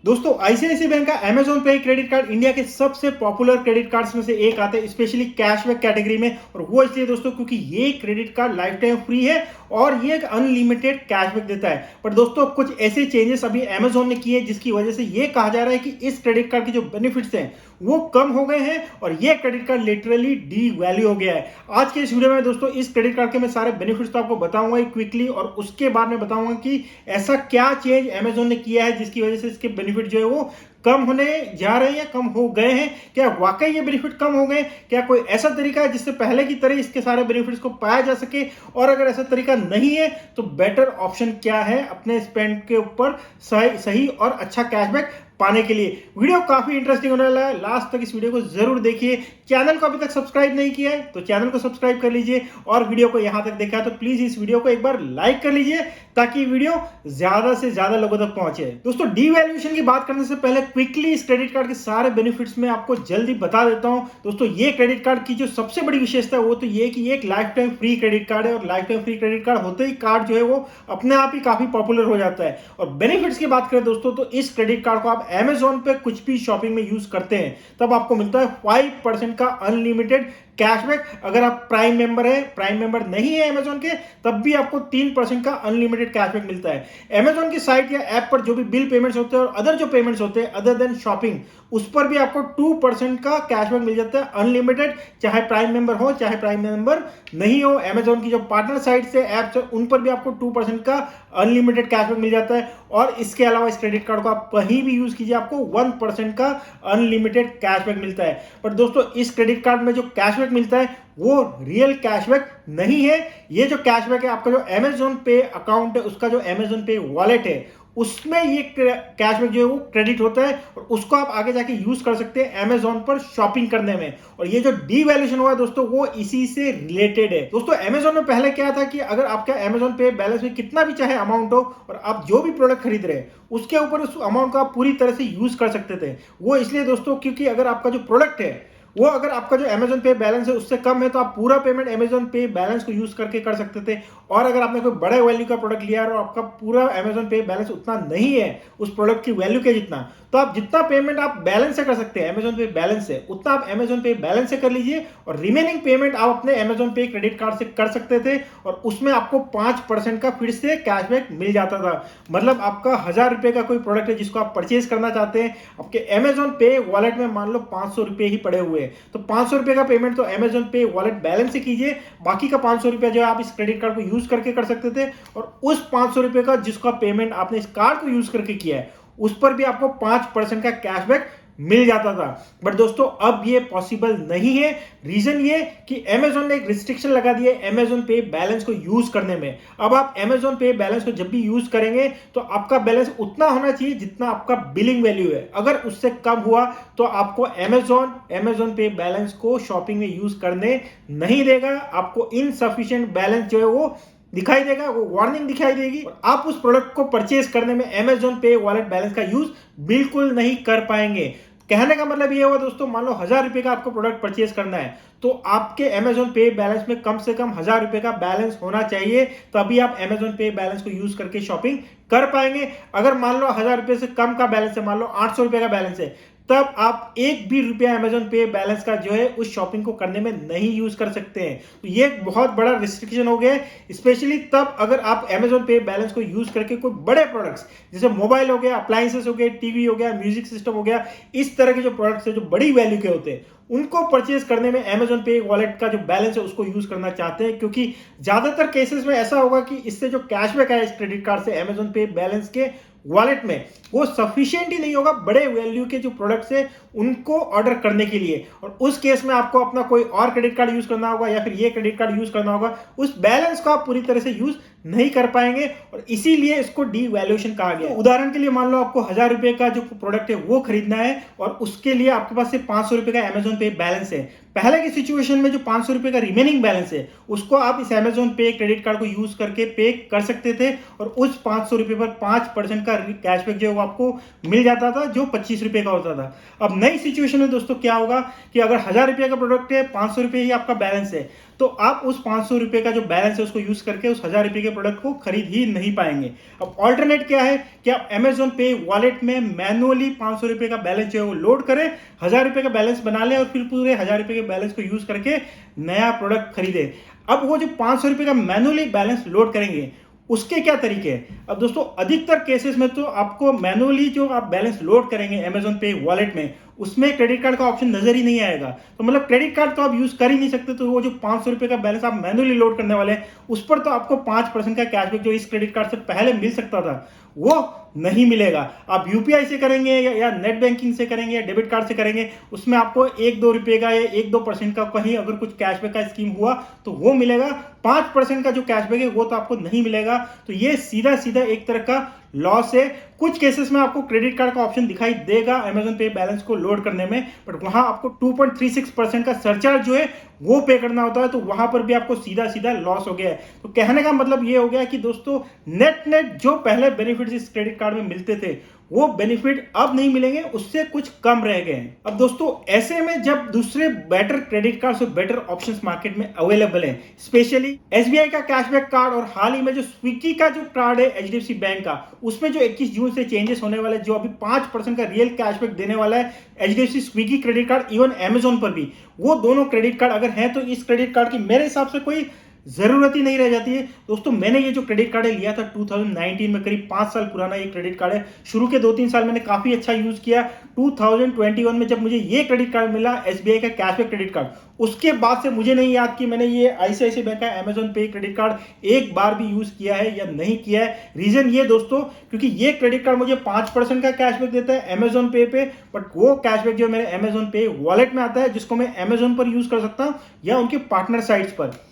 दोस्तों ICICI bank का Amazon पे क्रेडिट कार्ड इंडिया के सबसे पॉपुलर क्रेडिट कार्ड्स में से एक आता है, स्पेशली कैशबैक कैटेगरी में। और वो इसलिए दोस्तों क्योंकि ये credit card life time free है और ये एक अनलिमिटेड कैशबैक देता है। पर दोस्तों कुछ ऐसे चेंजेस अभी अमेजॉन ने किए जिसकी वजह से ये कहा जा रहा है कि इस क्रेडिट कार्ड के जो बेनिफिट्स हैं वो कम हो गए हैं और ये credit card literally D value हो गया है। आज के इस वीडियो में दोस्तों इस क्रेडिट कार्ड के मैं सारे बेनिफिट्स तो आपको बताऊंगा क्विकली, और उसके बाद में बताऊंगा कि ऐसा क्या चेंज अमेजॉन ने किया है जिसकी वजह से इसके बेनिफिट जो है वो कम होने जा रहे हैं या कम हो गए हैं। क्या वाकई ये बेनिफिट कम हो गए? क्या कोई ऐसा तरीका है जिससे पहले की तरह इसके सारे बेनिफिट्स को पाया जा सके? और अगर ऐसा तरीका नहीं है तो बेटर ऑप्शन क्या है अपने स्पेंड के ऊपर सही और अच्छा कैशबैक पाने के लिए? वीडियो काफी इंटरेस्टिंग होने वाला है, लास्ट तक इस वीडियो को जरूर देखिए। चैनल को अभी तक सब्सक्राइब नहीं किया है तो चैनल को सब्सक्राइब कर लीजिए, और वीडियो को यहां तक देखा है तो प्लीज इस वीडियो को एक बार लाइक कर लीजिए ताकि वीडियो ज्यादा से ज्यादा लोगों तक पहुंचे। दोस्तों डीवैल्यूएशन की बात करने से पहले क्विकली इस क्रेडिट कार्ड के सारे बेनिफिट्स में आपको जल्दी बता देता हूं। दोस्तों ये क्रेडिट कार्ड की जो सबसे बड़ी विशेषता है वो तो ये कि ये एक life time free credit card है, और life time free credit card होते ही कार्ड जो है वो अपने आप ही काफी पॉपुलर हो जाता है। और बेनिफिट्स की बात करें दोस्तों तो इस क्रेडिट कार्ड को आप अमेजॉन पे कुछ भी शॉपिंग में यूज करते हैं तब आपको मिलता है 5% का अनलिमिटेड कैशबैक। अगर आप प्राइम मेंबर है, प्राइम मेंबर नहीं है अमेजॉन के, तब भी आपको 3% का अनलिमिटेड कैशबैक मिलता है। अमेजॉन की साइट या ऐप पर जो भी बिल पेमेंट्स होते हैं और अदर जो पेमेंट्स होते हैं अदर देन शॉपिंग, उस पर भी आपको 2% का कैशबैक मिल जाता है अनलिमिटेड, चाहे प्राइम मेंबर हो चाहे प्राइम मेंबर नहीं हो। अमेजॉन की जो पार्टनर साइट से ऐप्स है उन पर भी आपको 2% का अनलिमिटेड कैशबैक मिल जाता है। और इसके अलावा इस क्रेडिट कार्ड को आप कहीं भी यूज कीजिए आपको 1% का अनलिमिटेड कैशबैक मिलता है। पर दोस्तों इस क्रेडिट कार्ड में जो कैशबैक मिलता है वो रियल कैशबैक नहीं है। ये जो कैशबैक है आपका जो अमेजॉन पे अकाउंट है उसका जो अमेजॉन पे वॉलेट है उसमें ये कैशबैक जो है वो क्रेडिट होता है, और उसको आप आगे जाके यूज कर सकते हैं अमेजॉन पर शॉपिंग करने में। और ये जो डीवैल्यूएशन हुआ दोस्तों वो इसी से रिलेटेड है। दोस्तों अमेजॉन में पहले क्या था कि अगर आपका अमेजॉन पे बैलेंस में कितना भी चाहे अमाउंट हो और आप जो भी प्रोडक्ट खरीद रहे हैं उसके ऊपर उस अमाउंट को आप पूरी तरह से यूज कर सकते थे। वो इसलिए दोस्तों क्योंकि अगर आपका जो प्रोडक्ट है वो अगर आपका जो अमेजॉन पे बैलेंस है उससे कम है तो आप पूरा पेमेंट अमेजॉन पे बैलेंस को यूज करके कर सकते थे। और अगर आपने कोई बड़े वैल्यू का प्रोडक्ट लिया और आपका पूरा अमेजॉन पे बैलेंस उतना नहीं है उस प्रोडक्ट की वैल्यू के जितना, तो आप जितना पेमेंट आप बैलेंस से कर सकते हैं अमेजॉन पे बैलेंस से उतना आप अमेजॉन पे बैलेंस से कर लीजिए, और रिमेनिंग पेमेंट आप अपने अमेजॉन पे क्रेडिट कार्ड से कर सकते थे। और उसमें आपको 5% का फिर से कैशबैक मिल जाता था। मतलब आपका 1000 रुपए का कोई प्रोडक्ट है जिसको आप परचेज करना चाहते हैं, आपके अमेजॉन पे वॉलेट में मान लो 500 रुपए ही पड़े हुए, तो 500 रुपए का पेमेंट तो अमेजॉन पे वॉलेट बैलेंस से कीजिए, बाकी का 500 रुपया जो आप इस क्रेडिट कार्ड को यूज करके कर सकते थे। और उस 500 रुपए का जिसका पेमेंट आपने इस कार्ड को यूज करके किया है उस पर भी आपको 5% का कैशबैक मिल जाता था। बट दोस्तों अब ये पॉसिबल नहीं है। रीजन ये कि अमेजॉन ने एक रिस्ट्रिक्शन लगा दिया है अमेजॉन पे बैलेंस को यूज करने में। अब आप अमेजॉन पे बैलेंस को जब भी यूज करेंगे तो आपका बैलेंस उतना होना चाहिए जितना आपका बिलिंग वैल्यू है। अगर उससे कम हुआ तो आपको अमेजॉन पे बैलेंस को शॉपिंग में यूज करने नहीं देगा। आपको इनसफिशिएंट बैलेंस जो है वो दिखाई देगा, वो वार्निंग दिखाई देगी, और आप उस प्रोडक्ट को परचेज करने में अमेजॉन पे वॉलेट बैलेंस का यूज बिल्कुल नहीं कर पाएंगे। कहने का मतलब ये हुआ दोस्तों, मान लो 1000 रुपए का आपको प्रोडक्ट परचेज करना है तो आपके अमेजॉन पे बैलेंस में कम से कम 1000 रुपए का बैलेंस होना चाहिए, तभी आप अमेजॉन पे बैलेंस को यूज करके शॉपिंग कर पाएंगे। अगर मान लो 1000 रुपए से कम का बैलेंस है, मान लो 800 रुपए का बैलेंस है, तब आप एक भी रुपया अमेजॉन पे बैलेंस का जो है उस शॉपिंग को करने में नहीं यूज कर सकते हैं। तो ये एक बहुत बड़ा रिस्ट्रिक्शन हो गया है, स्पेशली तब अगर आप अमेजॉन पे बैलेंस को यूज करके कोई बड़े प्रोडक्ट्स जैसे मोबाइल हो गया, अप्लायंसेस हो गए, टीवी हो गया, म्यूजिक सिस्टम हो गया, इस तरह के जो प्रोडक्ट्स है जो बड़ी वैल्यू के होते हैं उनको परचेज करने में अमेजॉन पे वॉलेट का जो बैलेंस है उसको यूज करना चाहते हैं। क्योंकि ज्यादातर केसेस में ऐसा होगा कि इससे जो कैशबैक है इस क्रेडिट कार्ड से अमेजॉन पे बैलेंस के वॉलेट में वो सफिशिएंट ही नहीं होगा बड़े वैल्यू के जो प्रोडक्ट्स है उनको ऑर्डर करने के लिए। और उस केस में आपको अपना कोई और क्रेडिट कार्ड यूज करना होगा या फिर ये क्रेडिट कार्ड यूज करना होगा, उस बैलेंस को आप पूरी तरह से यूज नहीं कर पाएंगे, और इसीलिए इसको डीवैल्यूएशन कहा गया। तो उदाहरण के लिए मान लो आपको 1000 रुपए का जो प्रोडक्ट है वो खरीदना है और उसके लिए आपके पास से 500 रुपए का अमेजॉन पे बैलेंस है। पहले की सिचुएशन में जो 500 रुपए का रिमेनिंग बैलेंस है उसको आप इस अमेजॉन पे क्रेडिट कार्ड को यूज करके पे कर सकते थे, और उस 500 रुपए पर 5% का कैशबैक जो है वो आपको मिल जाता था जो 25 रुपए का होता था। अब नई सिचुएशन में दोस्तों क्या होगा कि अगर 1000 रुपये का प्रोडक्ट है, 500 रुपये ही आपका बैलेंस है, तो आप उस 500 रुपये का जो बैलेंस है उसको यूज करके उस 1000 रुपये के प्रोडक्ट को खरीद ही नहीं पाएंगे। अब ऑल्टरनेट क्या है कि आप अमेजोन पे वॉलेट में मैनुअली 500 रुपये का बैलेंस जो है वो लोड करें, 1000 रुपये का बैलेंस बना लें और फिर पूरे 1000 रुपये के बैलेंस को यूज करके नया प्रोडक्ट खरीदें। अब वो जो 500 रुपये का मैनुअली बैलेंस लोड करेंगे उसके क्या तरीके हैं? अब दोस्तों अधिकतर केसेस में तो आपको मैनुअली जो आप बैलेंस लोड करेंगे अमेजोन पे वॉलेट में, उसमें क्रेडिट कार्ड का ऑप्शन नजर ही नहीं आएगा। तो मतलब क्रेडिट कार्ड तो आप यूज कर ही नहीं सकते। तो वो जो 500 रुपये का बैलेंस आप मैनुअली लोड करने वाले हैं उस पर तो आपको 5% का कैशबैक जो इस क्रेडिट कार्ड से पहले मिल सकता था वो नहीं मिलेगा। आप यूपीआई से करेंगे या नेट बैंकिंग से करेंगे या डेबिट कार्ड से करेंगे, उसमें आपको 1-2 रुपये का या 1-2% का कहीं अगर कुछ कैशबैक का स्कीम हुआ तो वो मिलेगा। 5% का जो कैशबैक है वो तो आपको नहीं मिलेगा। तो ये सीधा सीधा एक तरह का लॉस है। कुछ केसेस में आपको क्रेडिट कार्ड का ऑप्शन दिखाई देगा अमेजोन पे बैलेंस को लोड करने में, बट वहां आपको 2.36% का सरचार्ज जो है वो पे करना होता है। तो वहां पर भी आपको सीधा सीधा लॉस हो गया है। तो कहने का मतलब ये हो गया कि दोस्तों नेट जो पहले बेनिफिट्स इस क्रेडिट कार्ड में मिलते थे वो बेनिफिट अब नहीं मिलेंगे, उससे कुछ कम रह गए हैं। अब दोस्तों ऐसे में जब दूसरे बेटर क्रेडिट कार्ड्स और बेटर ऑप्शंस मार्केट में अवेलेबल हैं, स्पेशली एसबीआई का कैशबैक कार्ड और हाल ही में जो स्विगी का जो कार्ड है एचडीएफसी बैंक का, उसमें जो 21 जून से चेंजेस होने वाले, जो अभी 5% का रियल कैशबैक देने वाला है HDFC Swiggy credit card, even Amazon पर भी, वो दोनों क्रेडिट कार्ड अगर हैं तो इस क्रेडिट कार्ड की मेरे हिसाब से कोई जरूरत ही नहीं रह जाती है। दोस्तों मैंने ये जो क्रेडिट कार्ड है लिया था 2019 में, करीब 5 साल पुराना ये क्रेडिट कार्ड है। शुरू के 2-3 साल मैंने काफी अच्छा यूज किया। 2021 में जब मुझे ये क्रेडिट कार्ड मिला एसबीआई का कैशबैक क्रेडिट कार्ड, उसके बाद से मुझे नहीं याद कि मैंने ये आईसीआईसीआई बैंक का अमेजोन पे क्रेडिट कार्ड एक बार भी यूज किया है या नहीं किया है। रीजन ये दोस्तों, क्योंकि ये क्रेडिट कार्ड मुझे 5% का कैशबैक देता है अमेजोन पे, बट वो कैशबैक जो मेरे अमेजोन पे वॉलेट में आता है, जिसको मैं अमेजोन पर यूज कर सकता हूं या उनके पार्टनर साइट्स पर।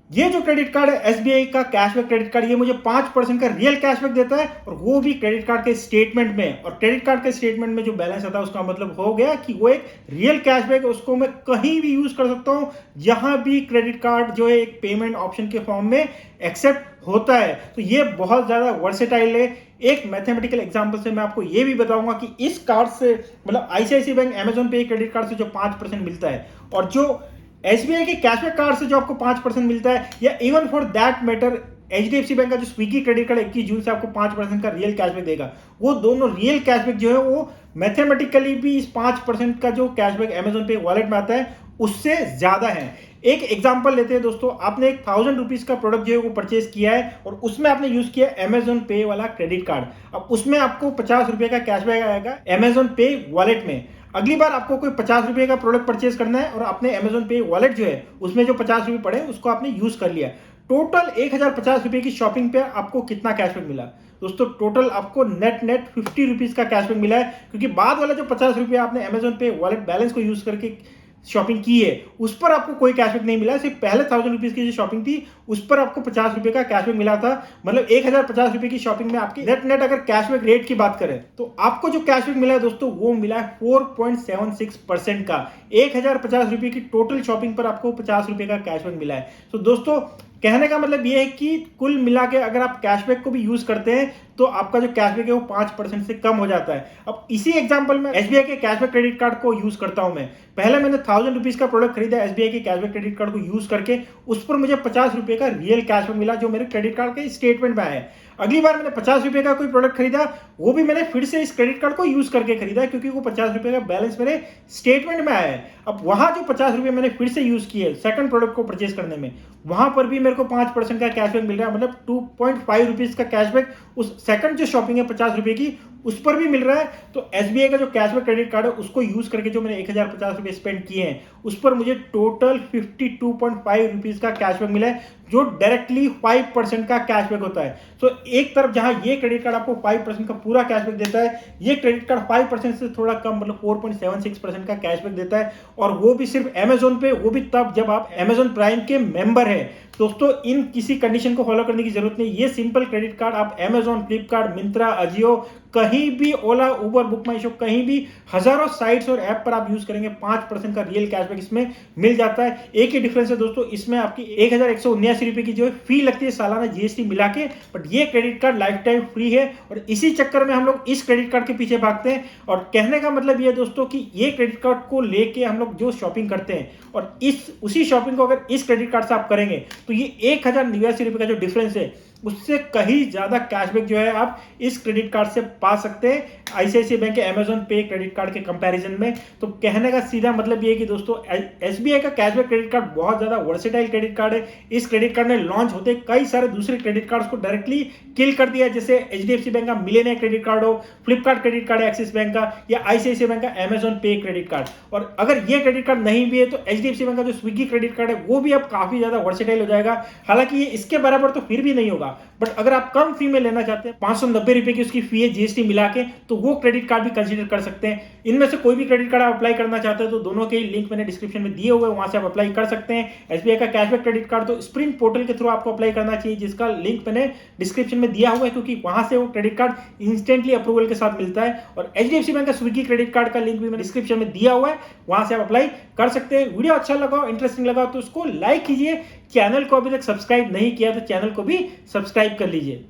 ये जो क्रेडिट कार्ड है एसबीआई का कैशबैक क्रेडिट कार्ड, ये मुझे 5% का रियल कैशबैक देता है, और वो भी क्रेडिट कार्ड के स्टेटमेंट में। और क्रेडिट कार्ड के स्टेटमेंट में जो बैलेंस आता है उसका मतलब हो गया कि वो एक रियल कैशबैक है, उसको मैं कहीं भी यूज कर सकता हूं जहां भी क्रेडिट कार्ड जो है एक पेमेंट ऑप्शन के फॉर्म में एक्सेप्ट होता है। तो ये बहुत ज्यादा वर्सेटाइल है। एक मैथमेटिकल एग्जांपल से मैं आपको ये भी बताऊंगा कि इस कार्ड से, मतलब आईसीआईसीआई बैंक अमेजोन पे क्रेडिट कार्ड से जो 5% मिलता है और जो एसबीआई के कैशबैक कार्ड से जो आपको 5% मिलता है, या even for that matter HDFC bank का जो स्विगी क्रेडिट कार्ड 21 जून से आपको 5% का रियल कैशबैक देगा, वो दोनों रियल कैशबैक जो है वो मैथमेटिकली भी इस 5% का जो कैशबैक अमेजोन पे वॉलेट में आता है उससे ज्यादा है। एक एग्जांपल लेते हैं दोस्तों, आपने एक 1000 रुपीज का प्रोडक्ट जो है वो परचेज किया है और उसमें आपने यूज किया अमेजोन पे वाला क्रेडिट कार्ड। अब उसमें आपको 50 रुपए का कैशबैक आएगा अमेजोन पे वॉलेट में। अगली बार आपको कोई 50 रुपए का प्रोडक्ट परचेज करना है और आपने अमेजोन पे वॉलेट जो है उसमें जो 50 रुपए पड़े उसको आपने यूज कर लिया, टोटल 1050 रुपए की शॉपिंग पे आपको कितना कैशबैक मिला? दोस्तों टोटल आपको नेट 50 रुपीज का कैशबैक मिला है, क्योंकि बाद वाला जो 50 रुपए आपने अमेजोन पे वॉलेट बैलेंस को यूज करके शॉपिंग की है उस पर आपको कोई कैशबैक नहीं मिला। सिर्फ पहले 1000 रुपीज की जो शॉपिंग थी उस पर आपको 50 रुपए का कैशबैक मिला था। मतलब 1050 रुपए की शॉपिंग में आपकी नेट अगर कैशबैक रेट की बात करें तो आपको जो कैशबैक मिला है दोस्तों वो मिला है 4.76% का। 1050 रुपए की टोटल शॉपिंग पर आपको 50 रुपए का कैशबैक मिला है। तो दोस्तों कहने का मतलब यह है कि कुल मिला के अगर आप कैशबैक को भी यूज करते हैं तो आपका जो कैशबैक है वो 5% से कम हो जाता है। अब इसी एग्जांपल में एसबीआई के कैशबैक क्रेडिट कार्ड को यूज करता हूं मैं। पहले मैंने 1000 रुपीज का प्रोडक्ट खरीदा एसबीआई के कैशबैक क्रेडिट कार्ड को यूज करके, उस पर मुझे 50 रुपए का रियल कैशबैक मिला जो मेरे क्रेडिट कार्ड के स्टेटमेंट में आया है। अगली बार मैंने 50 रुपए का कोई प्रोडक्ट खरीदा, वो भी मैंने फिर से इस क्रेडिट कार्ड को यूज करके खरीदा क्योंकि वो 50 रुपए का बैलेंस मेरे स्टेटमेंट में आया है। अब वहां जो 50 रुपए मैंने फिर से यूज किए सेकंड प्रोडक्ट को परचेज करने में, वहां पर भी मेरे को 5% का कैशबैक मिल रहा है। मतलब 2.5 रुपीज का कैशबैक उस सेकंड जो शॉपिंग है 50 रुपए की उस पर भी मिल रहा है। तो एसबीआई का जो कैशबैक क्रेडिट कार्ड है उसको यूज करके जो मैंने 1050 रुपए स्पेंड किए हैं उस पर मुझे टोटल 52.5 रुपीज का कैशबैक मिला है, जो डायरेक्टली 5% का कैशबैक होता है। तो एक तरफ जहां ये क्रेडिट कार्ड आपको 5% का पूरा कैशबैक देता है, ये क्रेडिट कार्ड 5% से थोड़ा कम, मतलब 4.76% का कैशबैक देता है, और वो भी सिर्फ अमेजोन पे, वो भी तब जब आप अमेजोन प्राइम के मेंबर है। दोस्तों इन किसी कंडीशन को फॉलो करने की जरूरत नहीं। ये सिंपल क्रेडिट कार्ड आप Amazon, फ्लिपकार्ट, मिंत्रा, अजियो, कहीं भी, ओला, उबर, बुक माई शो, कहीं भी हजारों साइट्स और ऐप पर आप यूज करेंगे 5% का रियल कैशबैक इसमें मिल जाता है। एक ही डिफरेंस है दोस्तों, इसमें आपकी 1179 रुपए की जो है फी लगती है सालाना जीएसटी मिला के, बट ये credit card life time free है। और इसी चक्कर में हम लोग इस क्रेडिट कार्ड के पीछे भागते हैं। और कहने का मतलब ये दोस्तों कि ये क्रेडिट कार्ड को लेके हम लोग जो शॉपिंग करते हैं और उसी शॉपिंग को अगर इस क्रेडिट कार्ड से आप करेंगे तो ये 1089 रुपए का जो डिफरेंस है उससे कहीं ज्यादा कैशबैक जो है आप इस क्रेडिट कार्ड से पा सकते हैं आईसीआईसीआई बैंक के Amazon पे क्रेडिट कार्ड के कंपैरिजन में। तो कहने का सीधा मतलब ये है कि दोस्तों एसबीआई का कैशबैक क्रेडिट कार्ड बहुत ज्यादा वर्सेटाइल क्रेडिट कार्ड है। इस क्रेडिट कार्ड ने लॉन्च होते कई सारे दूसरे क्रेडिट कार्ड्स को डायरेक्टली किल कर दिया, जैसे एचडीएफसी बैंक का मिलेनियर क्रेडिट कार्ड हो, फ्लिपकार्ट क्रेडिट कार्ड है एक्सिस बैंक का, या आईसीआईसीआई बैंक का Amazon पे क्रेडिट कार्ड। और अगर ये क्रेडिट कार्ड नहीं भी है तो एचडीएफसी बैंक का जो स्विगी क्रेडिट कार्ड है वो भी अब काफी ज्यादा वर्सेटाइल हो जाएगा। हालांकि ये इसके बराबर तो फिर भी नहीं होगा, बट अगर आप कम फी में लेना चाहते हैं, 590 रुपए की उसकी फी है जीएसटी मिला के, तो वो क्रेडिट कार्ड भी कंसीडर कर सकते हैं। इनमें से कोई भी क्रेडिट कार्ड आप अप्लाई करना चाहते हैं तो दोनों के लिंक मैंने डिस्क्रिप्शन में दिए हुए हैं, वहां से आप अप्लाई कर सकते हैं। एसबीआई का कैशबैक क्रेडिट कार्ड तो स्प्रिंग पोर्टल के थ्रू आपको अप्लाई करना चाहिए, जिसका लिंक मैंने डिस्क्रिप्शन में दिया हुआ है, क्योंकि वहां से वो क्रेडिट कार्ड इंस्टेंटली अप्रूवल के साथ मिलता है। और एचडीएफसी बैंक का स्विगी क्रेडिट कार्ड का लिंक भी मैंने डिस्क्रिप्शन में दिया हुआ है, वहां से आप अप्लाई कर सकते हैं। वीडियो अच्छा लगा, इंटरेस्टिंग लगा तो उसको लाइक कीजिए। चैनल को अभी तक सब्सक्राइब नहीं किया तो चैनल को भी सब्सक्राइब कर लीजिए।